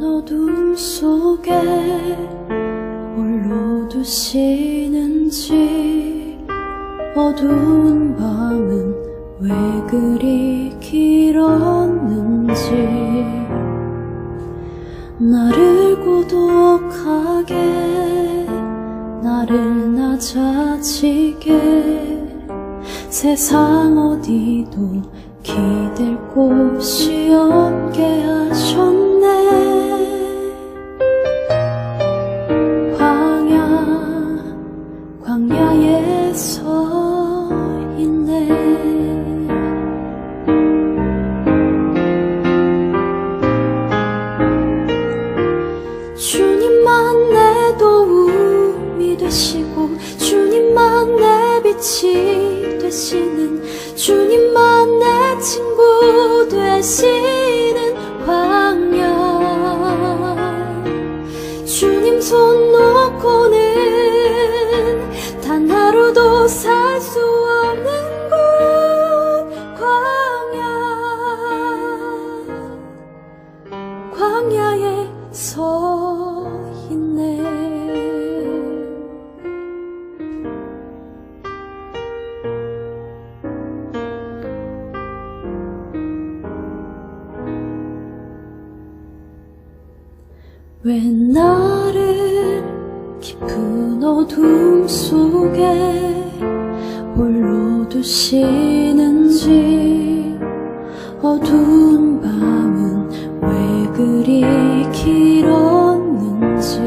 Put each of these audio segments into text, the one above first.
어둠 속에 홀로 두시는지 어두운 밤은 왜 그리 길었는지 나를 고독하게 나를 낮아지게 세상 어디도 기댈 곳이 없게 하셨네. 광야에 서 있네. 주님만 내 도움이 되시고 주님만 내 빛이 되시는 주님만 내 친구 되시는 광야. 주님 손 놓고는 단 하루도 살 수 없는 곳 광야에 서 있네. 왜 나를 깊은 어둠 속에 홀로 두시는지 어두운 밤은 왜 그리 길었는지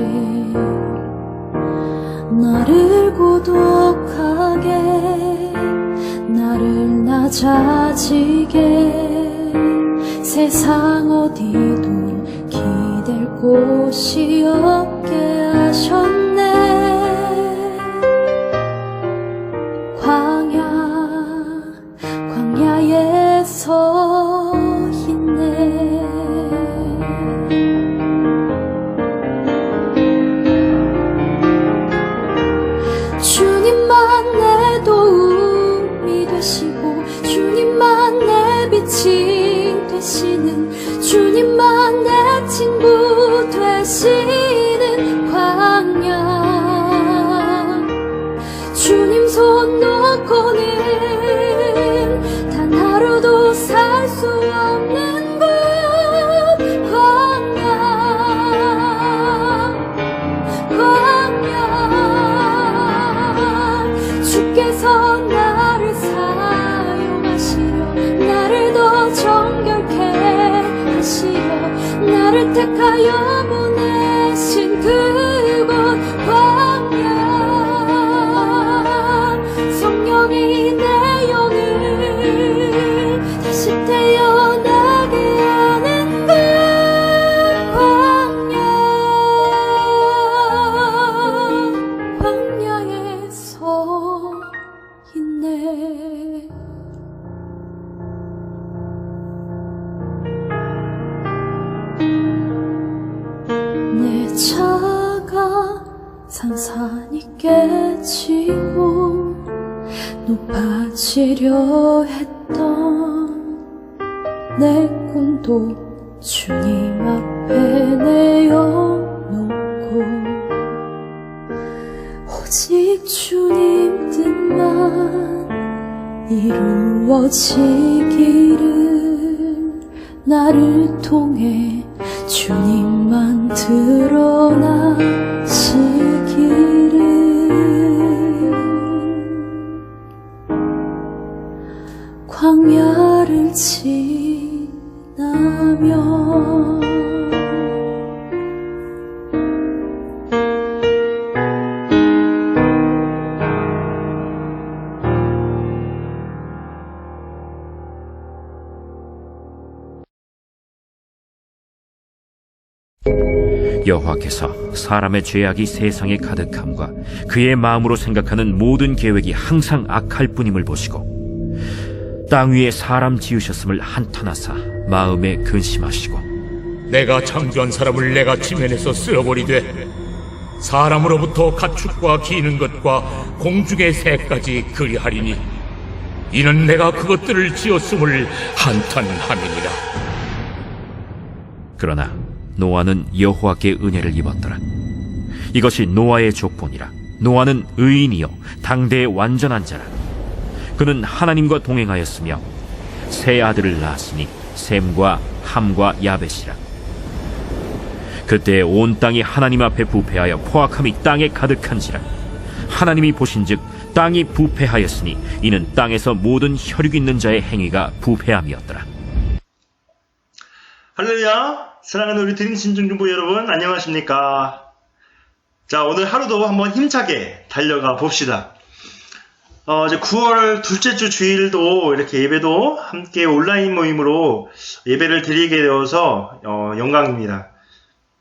나를 고독하게 나를 낮아지게 세상 어디도 기댈 곳이 없게 하셨네. 광야에 서 있네. 주님만 내 도움이 되시고 주님만 내 빛이 되시는 주님만 내 친구 되시는 광야. 주님 손 놓고는 단 하루도 살 수 없는 곳 광야. 주께서 나를 사용하시려 나를 더 정결케 하시려 나를 택하여 보내신 그곳 광야. 성령이 내 영을 다시 태어나게 하는 그 광야에 서 있네. 내 차가 산산이 깨지고 높아지려 했던 내 꿈도 주님 앞에 내어놓고 오직 주님 뜻만 이루어지기를 나를 통해 주님만 드러나시기를. 광야를 지나며 여호와께서 사람의 죄악이 세상에 가득함과 그의 마음으로 생각하는 모든 계획이 항상 악할 뿐임을 보시고 땅 위에 사람 지으셨음을 한탄하사 마음에 근심하시고 내가 창조한 사람을 내가 지면에서 쓸어버리되 사람으로부터 가축과 기는 것과 공중의 새까지 그리하리니 이는 내가 그것들을 지었음을 한탄함이니라. 그러나 노아는 여호와께 은혜를 입었더라. 이것이 노아의 족본이라. 노아는 의인이요 당대의 완전한 자라. 그는 하나님과 동행하였으며 세 아들을 낳았으니 셈과 함과 야벳이라. 그때 온 땅이 하나님 앞에 부패하여 포악함이 땅에 가득한지라. 하나님이 보신즉 땅이 부패하였으니 이는 땅에서 모든 혈육 있는 자의 행위가 부패함이었더라. 할렐루야! 사랑하는 우리 드림 신중중보 여러분, 안녕하십니까? 자, 오늘 하루도 한번 힘차게 달려가 봅시다. 이제 9월 둘째 주 주일도 이렇게 예배도 함께 온라인 모임으로 예배를 드리게 되어서 영광입니다.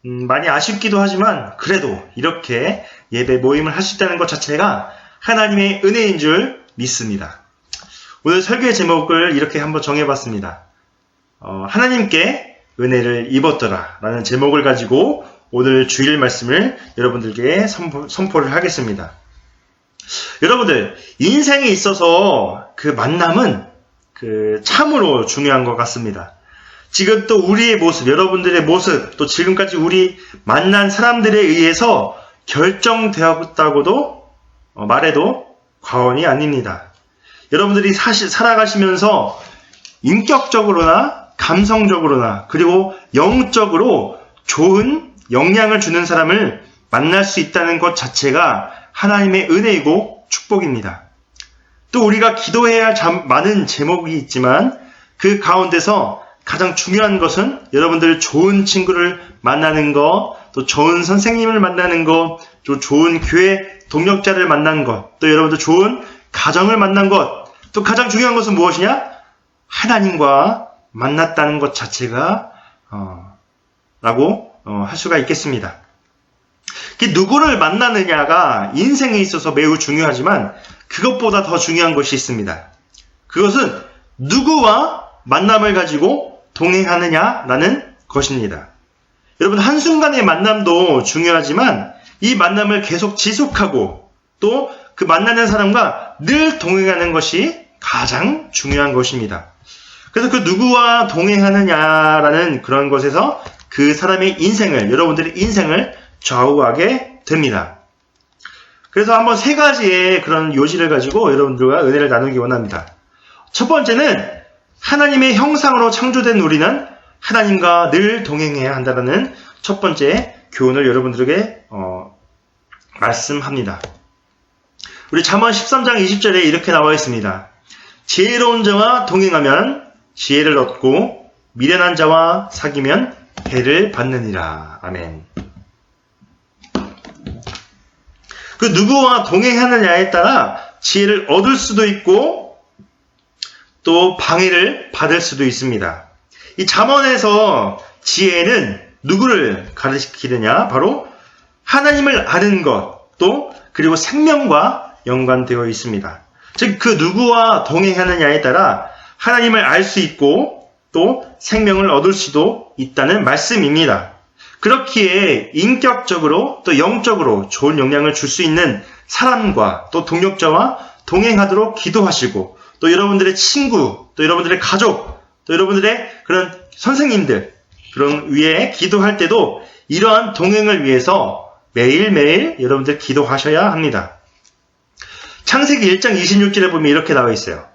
많이 아쉽기도 하지만 그래도 이렇게 예배 모임을 할 수 있다는 것 자체가 하나님의 은혜인 줄 믿습니다. 오늘 설교의 제목을 이렇게 한번 정해봤습니다. 하나님께 은혜를 입었더라 라는 제목을 가지고 오늘 주일 말씀을 여러분들께 선포를 하겠습니다. 여러분들, 인생에 있어서 그 만남은 참으로 중요한 것 같습니다. 지금 또 우리의 모습, 여러분들의 모습, 또 지금까지 우리 만난 사람들에 의해서 결정되었다고도 말해도 과언이 아닙니다. 여러분들이 사실 살아가시면서 인격적으로나 감성적으로나 그리고 영적으로 좋은 영향을 주는 사람을 만날 수 있다는 것 자체가 하나님의 은혜이고 축복입니다. 또 우리가 기도해야 할 많은 제목이 있지만 그 가운데서 가장 중요한 것은 여러분들 좋은 친구를 만나는 것, 또 좋은 선생님을 만나는 것, 또 좋은 교회 동역자를 만난 것, 또 여러분들 좋은 가정을 만난 것, 또 가장 중요한 것은 무엇이냐? 하나님과 만났다는 것 자체가 라고 할 수가 있겠습니다. 누구를 만나느냐가 인생에 있어서 매우 중요하지만 그것보다 더 중요한 것이 있습니다. 그것은 누구와 만남을 가지고 동행하느냐라는 것입니다. 여러분, 한순간의 만남도 중요하지만 이 만남을 계속 지속하고 또 그 만나는 사람과 늘 동행하는 것이 가장 중요한 것입니다. 그래서 그 누구와 동행하느냐라는 그런 것에서 그 사람의 인생을, 여러분들의 인생을 좌우하게 됩니다. 그래서 한번 세 가지의 그런 요지를 가지고 여러분들과 은혜를 나누기 원합니다. 첫 번째는 하나님의 형상으로 창조된 우리는 하나님과 늘 동행해야 한다는 첫 번째 교훈을 여러분들에게 말씀합니다. 우리 잠언 13장 20절에 이렇게 나와 있습니다. 지혜로운 자와 동행하면 지혜를 얻고 미련한 자와 사귀면 해를 받느니라. 아멘. 그 누구와 동행하느냐에 따라 지혜를 얻을 수도 있고 또 방해를 받을 수도 있습니다. 이 잠언에서 지혜는 누구를 가리키느냐? 바로 하나님을 아는 것, 또 그리고 생명과 연관되어 있습니다. 즉 그 누구와 동행하느냐에 따라 하나님을 알 수 있고 또 생명을 얻을 수도 있다는 말씀입니다. 그렇기에 인격적으로 또 영적으로 좋은 영향을 줄 수 있는 사람과 또 동역자와 동행하도록 기도하시고 또 여러분들의 친구, 또 여러분들의 가족, 또 여러분들의 그런 선생님들 그런 위에 기도할 때도 이러한 동행을 위해서 매일매일 여러분들 기도하셔야 합니다. 창세기 1장 26절에 보면 이렇게 나와 있어요.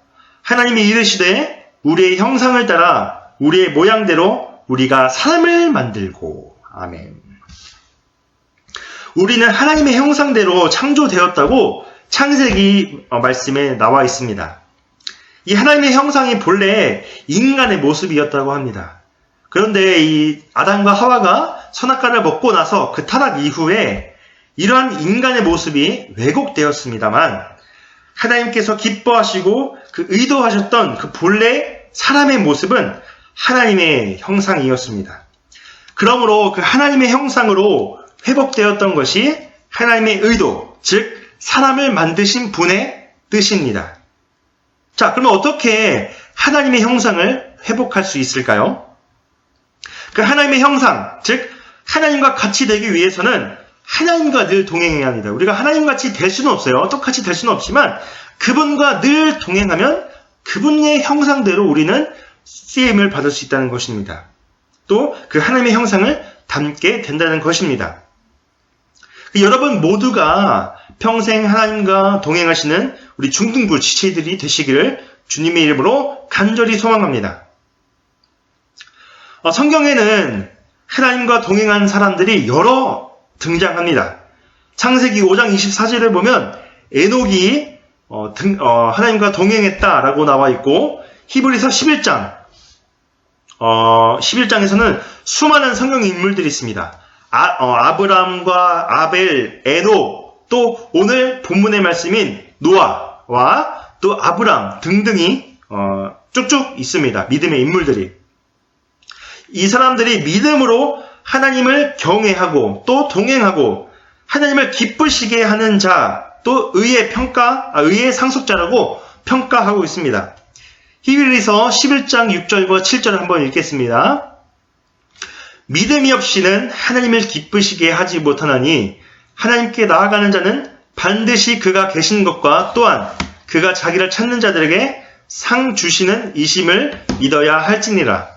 하나님이 이르시되 우리의 형상을 따라 우리의 모양대로 우리가 사람을 만들고. 아멘. 우리는 하나님의 형상대로 창조되었다고 창세기 말씀에 나와 있습니다. 이 하나님의 형상이 본래 인간의 모습이었다고 합니다. 그런데 이 아담과 하와가 선악과를 먹고 나서 그 타락 이후에 이러한 인간의 모습이 왜곡되었습니다만 하나님께서 기뻐하시고 그 의도하셨던 그 본래 사람의 모습은 하나님의 형상이었습니다. 그러므로 그 하나님의 형상으로 회복되었던 것이 하나님의 의도, 즉 사람을 만드신 분의 뜻입니다. 자, 그러면 어떻게 하나님의 형상을 회복할 수 있을까요? 그 하나님의 형상, 즉 하나님과 같이 되기 위해서는 하나님과 늘 동행해야 합니다. 우리가 하나님같이 될 수는 없어요. 똑같이 될 수는 없지만 그분과 늘 동행하면 그분의 형상대로 우리는 쓰임을 받을 수 있다는 것입니다. 또 그 하나님의 형상을 담게 된다는 것입니다. 여러분 모두가 평생 하나님과 동행하시는 우리 중등부 지체들이 되시기를 주님의 이름으로 간절히 소망합니다. 성경에는 하나님과 동행한 사람들이 여러 등장합니다. 창세기 5장 24절을 보면 에녹이 하나님과 동행했다라고 나와 있고, 히브리서 11장에서는 수많은 성경 인물들이 있습니다. 아브라함과 아벨, 에녹, 또 오늘 본문의 말씀인 노아와 또 아브람 등등이 쭉쭉 있습니다. 믿음의 인물들이. 이 사람들이 믿음으로 하나님을 경외하고 또 동행하고 하나님을 기쁘시게 하는 자, 또 의의 상속자라고 평가하고 있습니다. 히브리서 11장 6절과 7절을 한번 읽겠습니다. 믿음이 없이는 하나님을 기쁘시게 하지 못하나니 하나님께 나아가는 자는 반드시 그가 계신 것과 또한 그가 자기를 찾는 자들에게 상 주시는 이심을 믿어야 할지니라.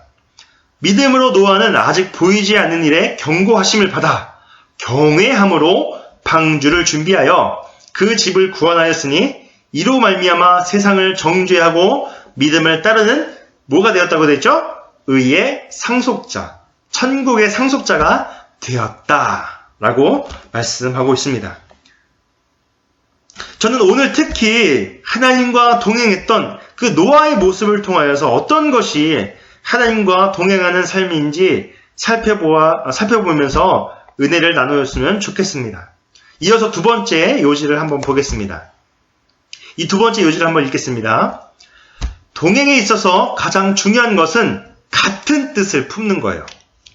믿음으로 노아는 아직 보이지 않는 일에 경고하심을 받아 경외함으로 방주를 준비하여 그 집을 구원하였으니 이로 말미암아 세상을 정죄하고 믿음을 따르는 뭐가 되었다고 됐죠? 의의 상속자, 천국의 상속자가 되었다라고 말씀하고 있습니다. 저는 오늘 특히 하나님과 동행했던 그 노아의 모습을 통하여서 어떤 것이 하나님과 동행하는 삶인지 살펴보면서 은혜를 나누었으면 좋겠습니다. 이어서 두 번째 요지를 한번 보겠습니다. 이 두 번째 요지를 한번 읽겠습니다. 동행에 있어서 가장 중요한 것은 같은 뜻을 품는 거예요.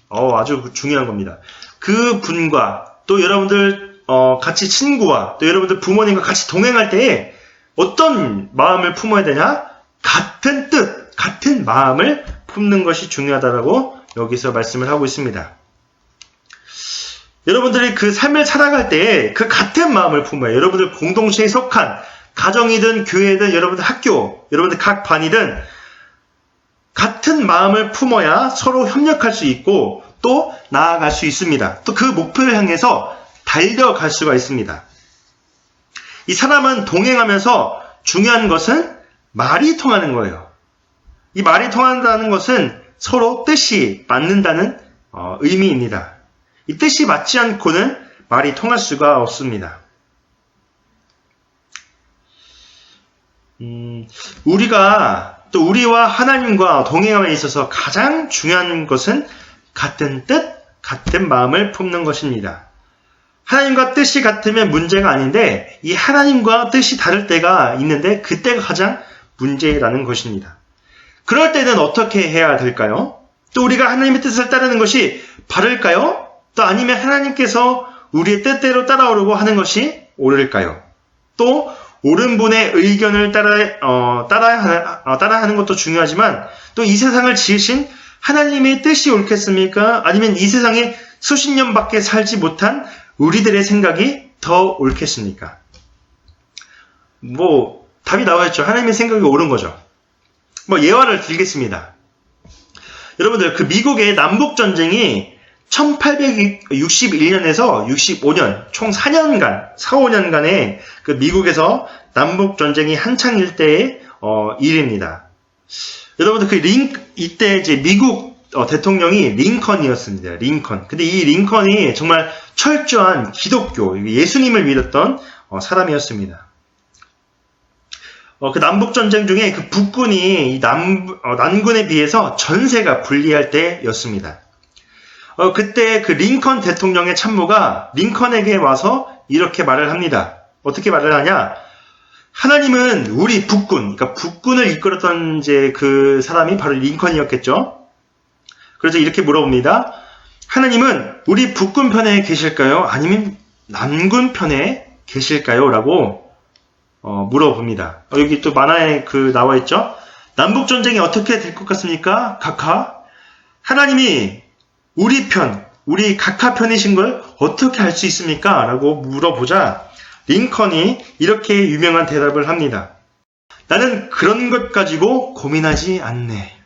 아주 중요한 겁니다. 그 분과 또 여러분들 같이 친구와 또 여러분들 부모님과 같이 동행할 때에 어떤 마음을 품어야 되냐? 같은 뜻, 같은 마음을 품는 것이 중요하다라고 여기서 말씀을 하고 있습니다. 여러분들이 그 삶을 살아갈 때에 그 같은 마음을 품어요. 여러분들 공동체에 속한 가정이든 교회든 여러분들 학교, 여러분들 각 반이든 같은 마음을 품어야 서로 협력할 수 있고 또 나아갈 수 있습니다. 또 그 목표를 향해서 달려갈 수가 있습니다. 이 사람은 동행하면서 중요한 것은 말이 통하는 거예요. 이 말이 통한다는 것은 서로 뜻이 맞는다는 의미입니다. 이 뜻이 맞지 않고는 말이 통할 수가 없습니다. 우리와 하나님과 동행함에 있어서 가장 중요한 것은 같은 뜻, 같은 마음을 품는 것입니다. 하나님과 뜻이 같으면 문제가 아닌데 이 하나님과 뜻이 다를 때가 있는데 그때가 가장 문제라는 것입니다. 그럴 때는 어떻게 해야 될까요? 또 우리가 하나님의 뜻을 따르는 것이 바를까요? 또 아니면 하나님께서 우리의 뜻대로 따라오려고 하는 것이 옳을까요? 또 옳은 분의 의견을 따라하는 것도 중요하지만 또 이 세상을 지으신 하나님의 뜻이 옳겠습니까? 아니면 이 세상에 수십 년밖에 살지 못한 우리들의 생각이 더 옳겠습니까? 답이 나와있죠. 하나님의 생각이 옳은 거죠. 예화를 들겠습니다. 여러분들, 그 미국의 남북전쟁이 1861년에서 65년, 총 4년간, 4-5년간의 그 미국에서 남북전쟁이 한창일 때의 일입니다. 여러분들, 이때 이제 미국 대통령이 링컨이었습니다. 링컨. 근데 이 링컨이 정말 철저한 기독교, 예수님을 믿었던 사람이었습니다. 그 남북전쟁 중에 그 북군이 남군에 비해서 전세가 불리할 때였습니다. 그때 그 링컨 대통령의 참모가 링컨에게 와서 이렇게 말을 합니다. 어떻게 말을 하냐? 하나님은 우리 북군, 그러니까 북군을 이끌었던 이제 그 사람이 바로 링컨이었겠죠? 그래서 이렇게 물어봅니다. 하나님은 우리 북군 편에 계실까요? 아니면 남군 편에 계실까요? 라고 물어봅니다. 여기 또 만화에 나와 있죠? 남북전쟁이 어떻게 될 것 같습니까? 각하? 하나님이 우리 각하 편이신 걸 어떻게 알 수 있습니까? 라고 물어보자 링컨이 이렇게 유명한 대답을 합니다. 나는 그런 것 가지고 고민하지 않네.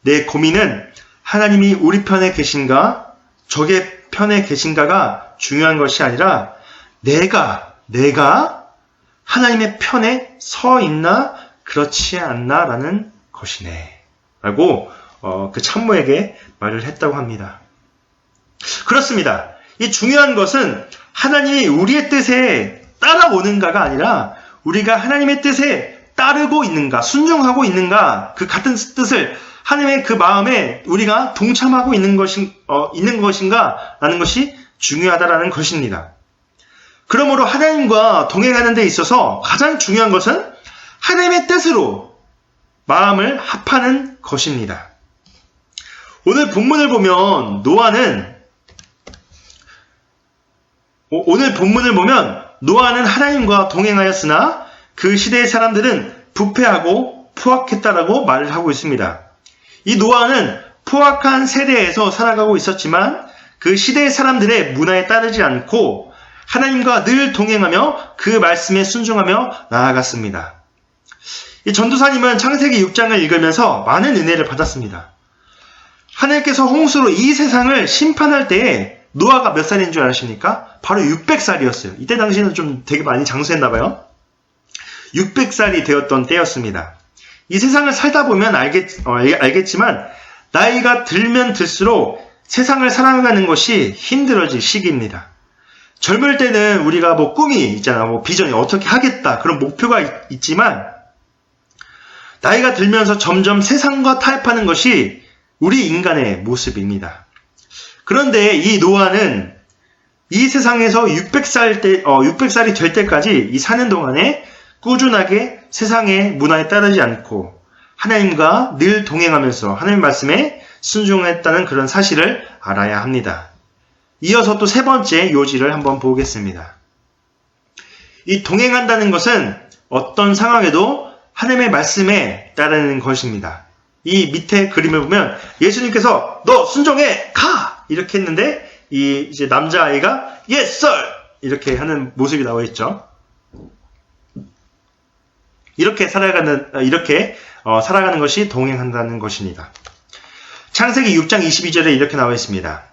내 고민은 하나님이 우리 편에 계신가 적의 편에 계신가가 중요한 것이 아니라 내가 하나님의 편에 서 있나 그렇지 않나 라는 것이네 라고 그 참모에게 말을 했다고 합니다. 그렇습니다. 이 중요한 것은 하나님이 우리의 뜻에 따라오는가가 아니라 우리가 하나님의 뜻에 따르고 있는가, 순종하고 있는가, 그 같은 뜻을 하나님의 그 마음에 우리가 동참하고 있는 것인가 라는 것이 중요하다라는 것입니다. 그러므로 하나님과 동행하는 데 있어서 가장 중요한 것은 하나님의 뜻으로 마음을 합하는 것입니다. 오늘 본문을 보면 노아는 하나님과 동행하였으나 그 시대의 사람들은 부패하고 포악했다라고 말을 하고 있습니다. 이 노아는 포악한 세대에서 살아가고 있었지만 그 시대의 사람들의 문화에 따르지 않고 하나님과 늘 동행하며 그 말씀에 순종하며 나아갔습니다. 이 전도사님은 창세기 6장을 읽으면서 많은 은혜를 받았습니다. 하나님께서 홍수로 이 세상을 심판할 때에 노아가 몇 살인 줄 아십니까? 바로 600살이었어요. 이때 당시에는 좀 되게 많이 장수했나봐요. 600살이 되었던 때였습니다. 이 세상을 살다 보면 알겠지만 나이가 들면 들수록 세상을 살아가는 것이 힘들어질 시기입니다. 젊을 때는 우리가 꿈이 있잖아, 비전이 어떻게 하겠다 그런 목표가 있지만 나이가 들면서 점점 세상과 타협하는 것이 우리 인간의 모습입니다. 그런데 이 노아는 이 세상에서 600살이 될 때까지 이 사는 동안에 꾸준하게 세상의 문화에 따르지 않고 하나님과 늘 동행하면서 하나님 말씀에 순종했다는 그런 사실을 알아야 합니다. 이어서 또 세 번째 요지를 한번 보겠습니다. 이 동행한다는 것은 어떤 상황에도 하나님의 말씀에 따르는 것입니다. 이 밑에 그림을 보면 예수님께서 너 순종해 가 이렇게 했는데 이제 남자아이가 yes sir 이렇게 하는 모습이 나와 있죠. 이렇게 살아가는 것이 동행한다는 것입니다. 창세기 6장 22절에 이렇게 나와 있습니다.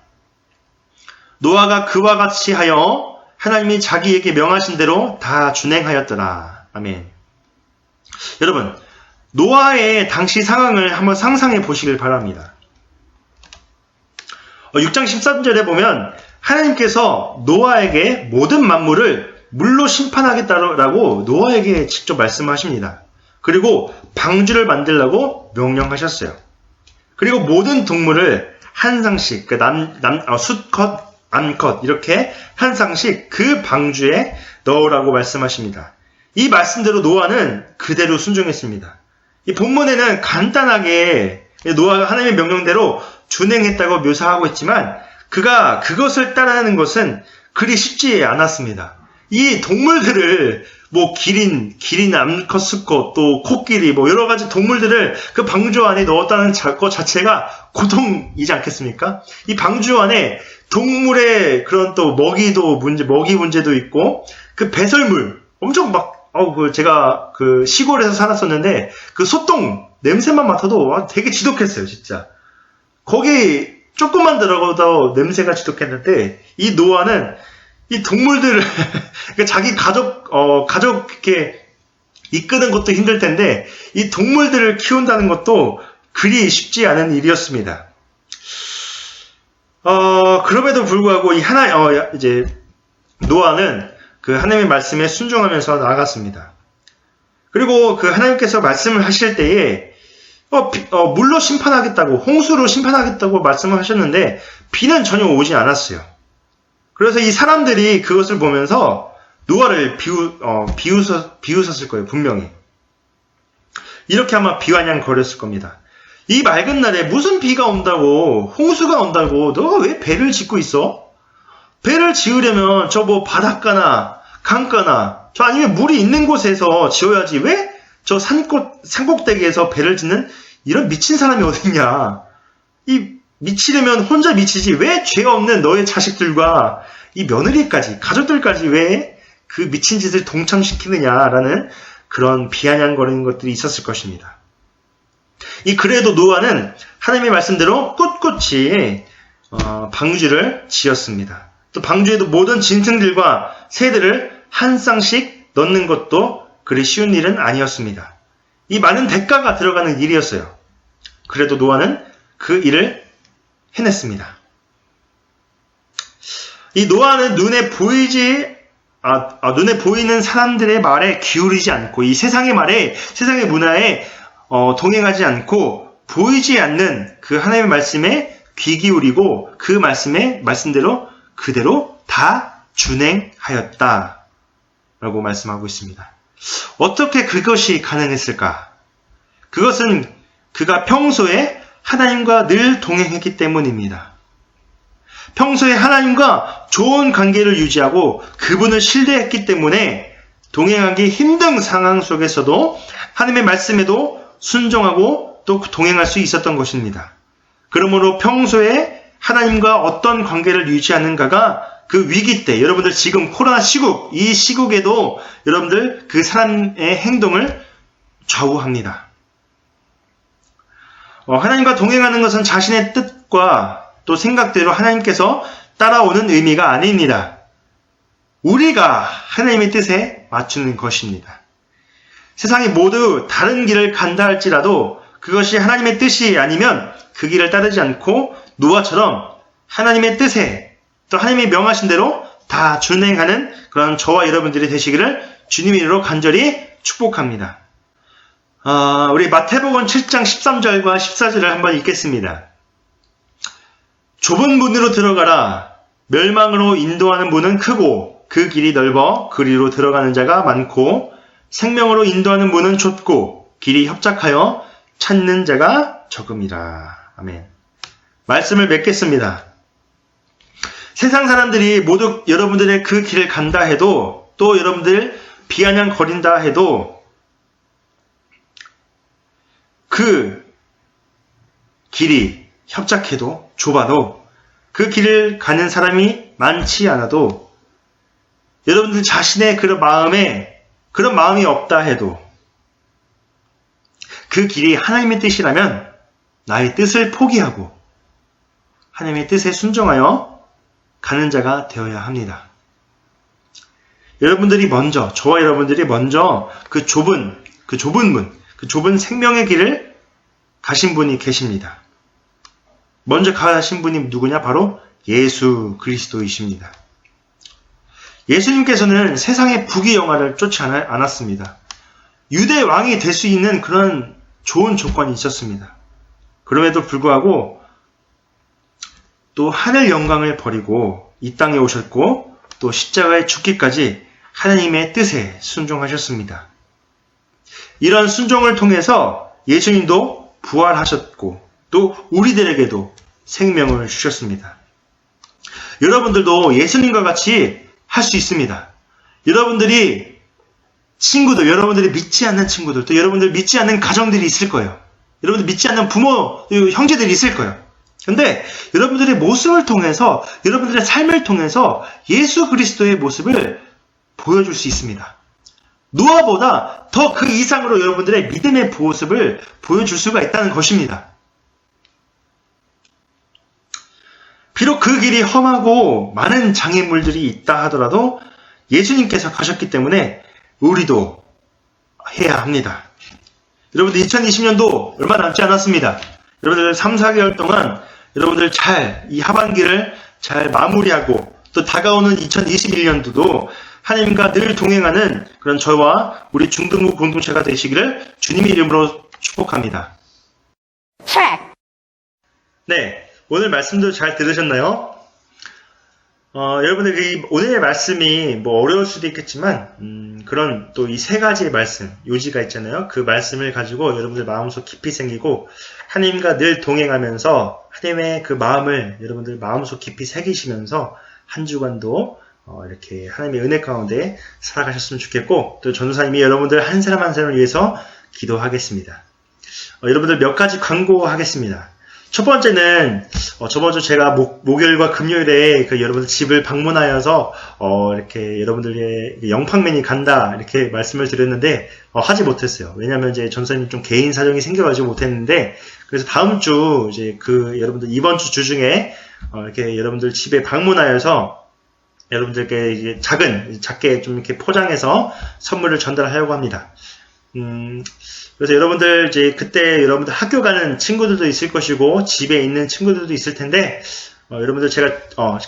노아가 그와 같이 하여 하나님이 자기에게 명하신 대로 다 준행하였더라. 아멘. 여러분, 노아의 당시 상황을 한번 상상해 보시길 바랍니다. 6장 13절에 보면 하나님께서 노아에게 모든 만물을 물로 심판하겠다라고 노아에게 직접 말씀하십니다. 그리고 방주를 만들라고 명령하셨어요. 그리고 모든 동물을 한 쌍씩, 수컷, 암컷 이렇게 한 쌍씩 그 방주에 넣으라고 말씀하십니다. 이 말씀대로 노아는 그대로 순종했습니다. 이 본문에는 간단하게 노아가 하나님의 명령대로 준행했다고 묘사하고 있지만 그가 그것을 따라하는 것은 그리 쉽지 않았습니다. 이 동물들을 기린, 암컷, 수컷, 또 코끼리 여러 가지 동물들을 그 방주 안에 넣었다는 것 자체가 고통이지 않겠습니까? 이 방주 안에 동물의 그런 또 먹이 문제도 있고 그 배설물 엄청 제가 그 시골에서 살았었는데 그 소똥 냄새만 맡아도 되게 지독했어요, 진짜. 거기 조금만 들어가도 냄새가 지독했는데 이 노아는 이 동물들을 자기 가족 이렇게 이끄는 것도 힘들 텐데 이 동물들을 키운다는 것도 그리 쉽지 않은 일이었습니다. 그럼에도 불구하고 이제 노아는 그 하나님의 말씀에 순종하면서 나아갔습니다. 그리고 그 하나님께서 말씀을 하실 때에 물로 심판하겠다고, 홍수로 심판하겠다고 말씀을 하셨는데 비는 전혀 오지 않았어요. 그래서 이 사람들이 그것을 보면서 노아를 비웃었을 거예요, 분명히. 이렇게 아마 비아냥거렸을 겁니다. 이 맑은 날에 무슨 비가 온다고, 홍수가 온다고, 너가 왜 배를 짓고 있어? 배를 지으려면 바닷가나 강가나 아니면 물이 있는 곳에서 지어야지 왜 저 산꼭대기에서 배를 짓는 이런 미친 사람이 어딨냐. 이 미치려면 혼자 미치지 왜 죄 없는 너의 자식들과 이 며느리까지, 가족들까지 왜 그 미친 짓을 동참시키느냐라는 그런 비아냥거리는 것들이 있었을 것입니다. 그래도 노아는 하나님의 말씀대로 꿋꿋이 방주를 지었습니다. 또 방주에도 모든 짐승들과 새들을 한 쌍씩 넣는 것도 그리 쉬운 일은 아니었습니다. 이 많은 대가가 들어가는 일이었어요. 그래도 노아는 그 일을 해냈습니다. 이 노아는 눈에 보이는 사람들의 말에 기울이지 않고 이 세상의 말에, 세상의 문화에 동행하지 않고 보이지 않는 그 하나님의 말씀에 귀 기울이고 그 말씀대로 그대로 다 준행하였다 라고 말씀하고 있습니다. 어떻게 그것이 가능했을까? 그것은 그가 평소에 하나님과 늘 동행했기 때문입니다. 평소에 하나님과 좋은 관계를 유지하고 그분을 신뢰했기 때문에 동행하기 힘든 상황 속에서도 하나님의 말씀에도 순종하고 또 동행할 수 있었던 것입니다. 그러므로 평소에 하나님과 어떤 관계를 유지하는가가 그 위기 때, 여러분들 지금 코로나 시국, 이 시국에도 여러분들 그 사람의 행동을 좌우합니다. 하나님과 동행하는 것은 자신의 뜻과 또 생각대로 하나님께서 따라오는 의미가 아닙니다. 우리가 하나님의 뜻에 맞추는 것입니다. 세상이 모두 다른 길을 간다 할지라도 그것이 하나님의 뜻이 아니면 그 길을 따르지 않고 노아처럼 하나님의 뜻에 또 하나님이 명하신 대로 다 준행하는 그런 저와 여러분들이 되시기를 주님의 이름으로 간절히 축복합니다. 우리 마태복음 7장 13절과 14절을 한번 읽겠습니다. 좁은 문으로 들어가라. 멸망으로 인도하는 문은 크고 그 길이 넓어 그리로 들어가는 자가 많고 생명으로 인도하는 문은 좁고 길이 협착하여 찾는 자가 적음이라. 아멘. 말씀을 맺겠습니다. 세상 사람들이 모두 여러분들의 그 길을 간다 해도 또 여러분들 비아냥거린다 해도 그 길이 협착해도 좁아도 그 길을 가는 사람이 많지 않아도 여러분들 자신의 그런 마음이 없다 해도 그 길이 하나님의 뜻이라면 나의 뜻을 포기하고 하나님의 뜻에 순종하여 가는 자가 되어야 합니다. 여러분들이 먼저, 저와 여러분들이 먼저 그 좁은 문, 그 좁은 생명의 길을 가신 분이 계십니다. 먼저 가신 분이 누구냐? 바로 예수 그리스도이십니다. 예수님께서는 세상의 부귀영화를 쫓지 않았습니다. 유대 왕이 될 수 있는 그런 좋은 조건이 있었습니다. 그럼에도 불구하고 또 하늘 영광을 버리고 이 땅에 오셨고 또 십자가에 죽기까지 하나님의 뜻에 순종하셨습니다. 이런 순종을 통해서 예수님도 부활하셨고 또 우리들에게도 생명을 주셨습니다. 여러분들도 예수님과 같이 할 수 있습니다. 여러분들이 여러분들이 믿지 않는 친구들, 또 여러분들 믿지 않는 가정들이 있을 거예요. 여러분들 믿지 않는 부모, 형제들이 있을 거예요. 그런데 여러분들의 모습을 통해서, 여러분들의 삶을 통해서 예수 그리스도의 모습을 보여줄 수 있습니다. 노아보다 더 그 이상으로 여러분들의 믿음의 모습을 보여줄 수가 있다는 것입니다. 비록 그 길이 험하고 많은 장애물들이 있다 하더라도 예수님께서 가셨기 때문에 우리도 해야 합니다. 여러분들 2020년도 얼마 남지 않았습니다. 여러분들 3, 4개월 동안 여러분들 이 하반기를 잘 마무리하고 또 다가오는 2021년도도 하나님과 늘 동행하는 그런 저와 우리 중등부 공동체가 되시기를 주님의 이름으로 축복합니다. 네, 오늘 말씀도 잘 들으셨나요? 여러분들 오늘의 말씀이 어려울 수도 있겠지만 그런 또 이 세 가지의 말씀, 요지가 있잖아요. 그 말씀을 가지고 여러분들 마음속 깊이 새기고 하나님과 늘 동행하면서 하나님의 그 마음을 여러분들 마음속 깊이 새기시면서 한 주간도 이렇게 하나님의 은혜 가운데 살아가셨으면 좋겠고 또 전도사님이 여러분들 한 사람 한 사람을 위해서 기도하겠습니다. 여러분들 몇 가지 광고하겠습니다. 첫 번째는 저번 주 제가 목요일과 금요일에 여러분들 집을 방문하여서 이렇게 여러분들의 영팡맨이 간다 이렇게 말씀을 드렸는데 하지 못했어요. 왜냐하면 이제 전사님 좀 개인 사정이 생겨가지고 못했는데 그래서 다음 주 이제 여러분들 이번 주 중에 이렇게 여러분들 집에 방문하여서 여러분들께 이제 작게 좀 이렇게 포장해서 선물을 전달하려고 합니다. 그래서 여러분들 이제 그때 여러분들 학교 가는 친구들도 있을 것이고 집에 있는 친구들도 있을 텐데 여러분들 제가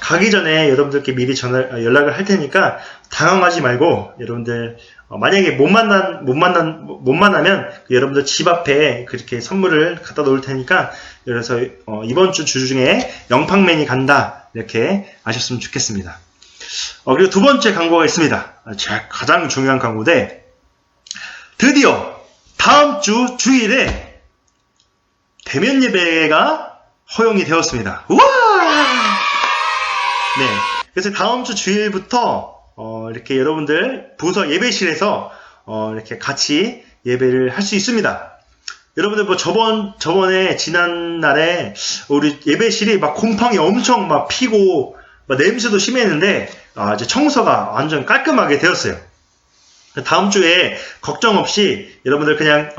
가기 전에 여러분들께 미리 연락을 할 테니까 당황하지 말고 여러분들 만약에 못 만나면 여러분들 집 앞에 그렇게 선물을 갖다 놓을 테니까 그래서 이번 주 중에 영팡맨이 간다 이렇게 아셨으면 좋겠습니다. 그리고 두 번째 광고가 있습니다. 제가 가장 중요한 광고인데 드디어 다음 주 주일에 대면 예배가 허용이 되었습니다. 우와! 네. 그래서 다음 주 주일부터 이렇게 여러분들 부서 예배실에서 이렇게 같이 예배를 할 수 있습니다. 여러분들 뭐 저번에 지난날에 우리 예배실이 막 곰팡이 엄청 막 피고 막 냄새도 심했는데 이제 청소가 완전 깔끔하게 되었어요. 다음 주에 걱정 없이 여러분들 그냥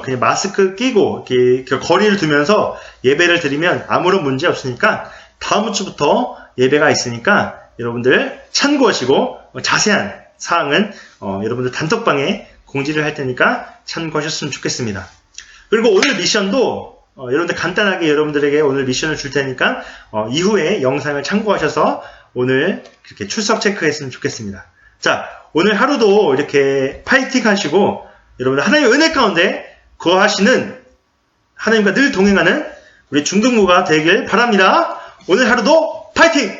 그냥 마스크 끼고 이렇게 거리를 두면서 예배를 드리면 아무런 문제 없으니까 다음 주부터 예배가 있으니까 여러분들 참고하시고 자세한 사항은 여러분들 단톡방에 공지를 할 테니까 참고하셨으면 좋겠습니다. 그리고 오늘 미션도 여러분들 간단하게 여러분들에게 오늘 미션을 줄 테니까 이후에 영상을 참고하셔서 오늘 그렇게 출석 체크했으면 좋겠습니다. 자, 오늘 하루도 이렇게 파이팅 하시고 여러분들 하나님의 은혜 가운데 거하시는 하나님과 늘 동행하는 우리 중등부가 되길 바랍니다. 오늘 하루도 파이팅!